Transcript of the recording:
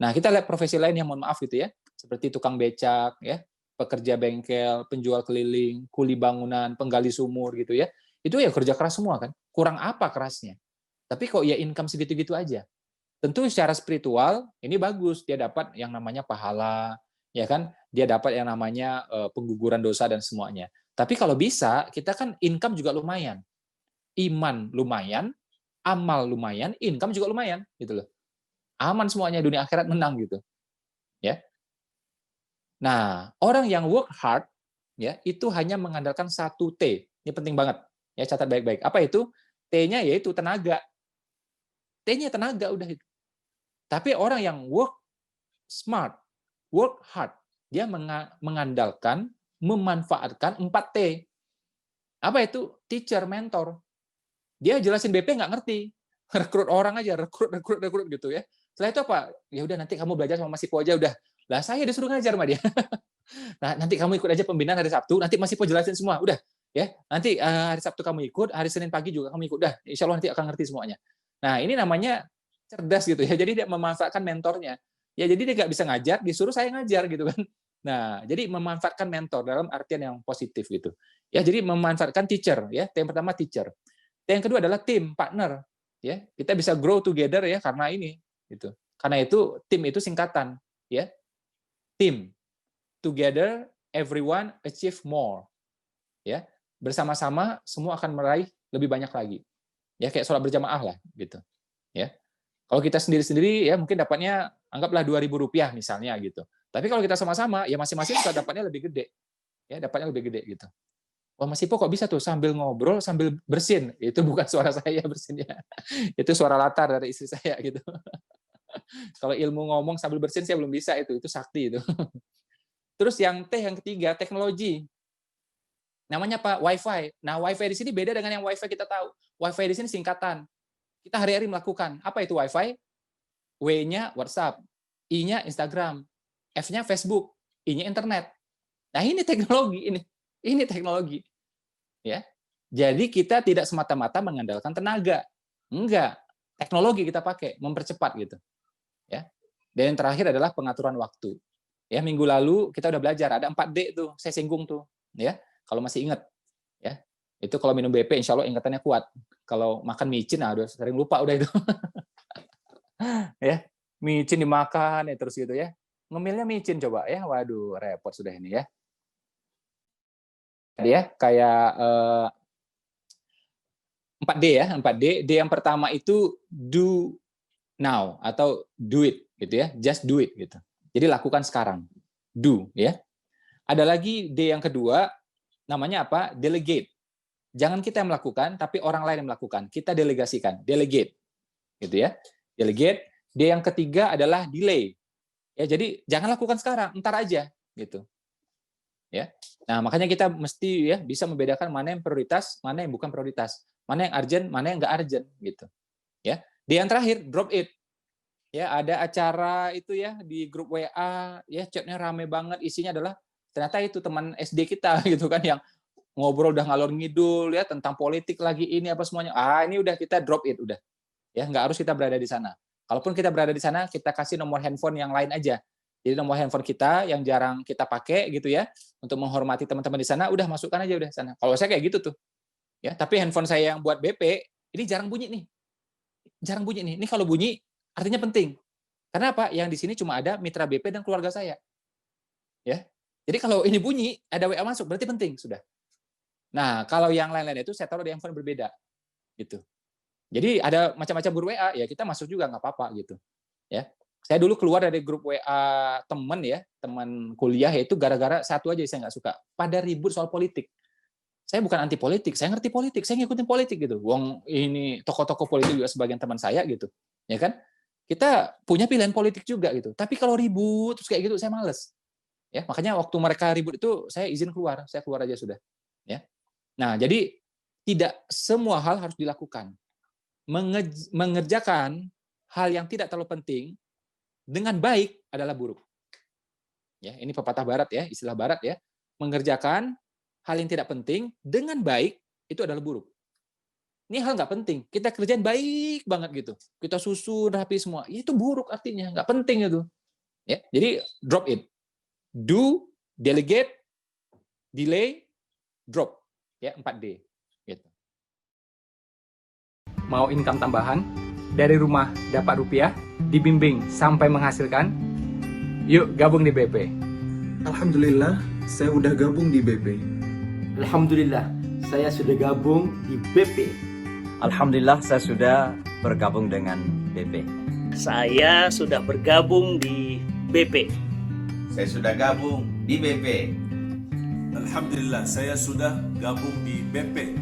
Nah, kita lihat profesi lain yang mohon maaf gitu ya, seperti tukang becak ya, pekerja bengkel, penjual keliling, kuli bangunan, penggali sumur gitu ya. Itu ya kerja keras semua kan. Kurang apa kerasnya? Tapi kok ya income segitu-gitu aja. Tentu secara spiritual ini bagus, dia dapat yang namanya pahala, ya kan? Dia dapat yang namanya pengguguran dosa dan semuanya. Tapi kalau bisa, kita kan income juga lumayan. Iman lumayan, amal lumayan, income juga lumayan gitu loh. Aman semuanya, dunia akhirat menang gitu, ya. Nah, orang yang work hard ya, itu hanya mengandalkan satu T. Ini penting banget. Ya, catat baik-baik. Apa itu? T-nya yaitu tenaga. T-nya tenaga udah itu. Tapi orang yang work smart, work hard, dia mengandalkan, memanfaatkan 4 T. Apa itu? Teacher, mentor. Dia jelasin BP nggak ngerti. Rekrut orang aja, rekrut gitu ya. Setelah itu apa? Ya udah nanti kamu belajar sama Mas Ipo aja udah. Lah saya disuruh ngajar sama dia. Nah, nanti kamu ikut aja pembinaan hari Sabtu, nanti Mas Ipo jelasin semua. Udah, ya. Nanti hari Sabtu kamu ikut, hari Senin pagi juga kamu ikut. Udah, insya Allah nanti akan ngerti semuanya. Nah, ini namanya cerdas gitu ya. Jadi dia memanfaatkan mentornya. Ya, jadi dia nggak bisa ngajar, disuruh saya ngajar gitu kan. Nah, jadi memanfaatkan mentor dalam artian yang positif gitu. Ya, jadi memanfaatkan teacher ya. Yang pertama teacher. Yang kedua adalah tim, partner. Ya, kita bisa grow together ya karena ini gitu. Karena itu tim itu singkatan ya. Tim. Together everyone achieve more. Ya. Bersama-sama semua akan meraih lebih banyak lagi. Ya kayak sholat berjamaah lah gitu. Ya. Kalau kita sendiri-sendiri ya mungkin dapatnya anggaplah Rp2.000 misalnya gitu. Tapi kalau kita sama-sama ya masing-masing bisa dapatnya lebih gede. Ya, dapatnya lebih gede gitu. Wah, Mas Ipo kok bisa tuh sambil ngobrol sambil bersin? Itu bukan suara saya bersinnya. Itu suara latar dari istri saya gitu. Kalau ilmu ngomong sambil bersin saya belum bisa itu sakti itu. Terus yang yang ketiga, teknologi. Namanya apa? Wi-Fi. Nah, Wi-Fi di sini beda dengan yang Wi-Fi kita tahu. Wi-Fi di sini singkatan. Kita hari-hari melakukan. Apa itu Wi-Fi? W-nya WhatsApp, I-nya Instagram, F-nya Facebook, I-nya internet. Nah, ini teknologi ini. Ini teknologi. Ya. Jadi kita tidak semata-mata mengandalkan tenaga. Enggak. Teknologi kita pakai, mempercepat gitu. Ya. Dan yang terakhir adalah pengaturan waktu. Ya, minggu lalu kita udah belajar ada 4D tuh, saya singgung tuh, ya. Kalau masih ingat, ya. Itu kalau minum BP insya Allah ingatannya kuat. Kalau makan micin, nah udah sering lupa udah itu. Ya, micin dimakan ya terus gitu ya. Ngemilnya micin coba ya. Waduh, repot sudah ini ya. Tadi ya kayak 4D ya, 4D. D yang pertama itu do now atau do it gitu ya. Just do it gitu. Jadi lakukan sekarang. Do ya. Ada lagi D yang kedua namanya apa? Delegate. Jangan kita yang melakukan, tapi orang lain yang melakukan. Kita delegasikan, delegate, gitu ya. Delegate. D yang ketiga adalah delay. Ya, jadi jangan lakukan sekarang, entar aja, gitu. Ya. Nah, makanya kita mesti ya bisa membedakan mana yang prioritas, mana yang bukan prioritas, mana yang urgent, mana yang enggak urgent, gitu. Ya. D yang terakhir, drop it. Ya, ada acara itu ya di grup WA, ya chatnya rame banget, isinya adalah ternyata itu teman SD kita gitu kan yang ngobrol udah ngalor ngidul ya tentang politik lagi ini apa semuanya. Ah, ini udah kita drop it udah. Ya, nggak harus kita berada di sana. Kalaupun kita berada di sana, kita kasih nomor handphone yang lain aja. Jadi nomor handphone kita yang jarang kita pakai gitu ya, untuk menghormati teman-teman di sana, udah masukkan aja udah sana. Kalau saya kayak gitu tuh. Ya, tapi handphone saya yang buat BP, ini jarang bunyi nih. Jarang bunyi nih. Ini kalau bunyi artinya penting. Karena apa? Yang di sini cuma ada mitra BP dan keluarga saya. Ya. Jadi kalau ini bunyi, ada WA masuk, berarti penting sudah. Nah, kalau yang lain-lain itu saya taruh di handphone berbeda, gitu. Jadi ada macam-macam grup WA, ya kita masuk juga nggak apa-apa gitu. Ya, saya dulu keluar dari grup WA teman ya, teman kuliah itu gara-gara satu aja saya nggak suka, pada ribut soal politik. Saya bukan anti politik, saya ngerti politik, saya ngikutin politik gitu. Wong ini tokoh-tokoh politik juga sebagian teman saya gitu, ya kan? Kita punya pilihan politik juga gitu. Tapi kalau ribut terus kayak gitu saya males. Ya, makanya waktu mereka ribut itu saya izin keluar, saya keluar aja sudah. Ya. Nah, jadi tidak semua hal harus dilakukan. Mengerjakan hal yang tidak terlalu penting dengan baik adalah buruk. Ya, ini pepatah barat ya, istilah barat ya. Mengerjakan hal yang tidak penting dengan baik itu adalah buruk. Ini hal nggak penting. Kita kerjain baik banget gitu. Kita susun rapi semua. Itu buruk artinya, nggak penting itu. Ya, jadi drop it. Do, delegate, delay, drop. Ya, 4D. Gitu. Mau income tambahan? Dari rumah dapat rupiah, dibimbing sampai menghasilkan? Yuk gabung di BP. Alhamdulillah, saya udah gabung di BP. Alhamdulillah, saya sudah gabung di BP. Alhamdulillah saya sudah bergabung dengan BP. Saya sudah bergabung di BP. Saya sudah gabung di BP. Alhamdulillah, saya sudah gabung di BP.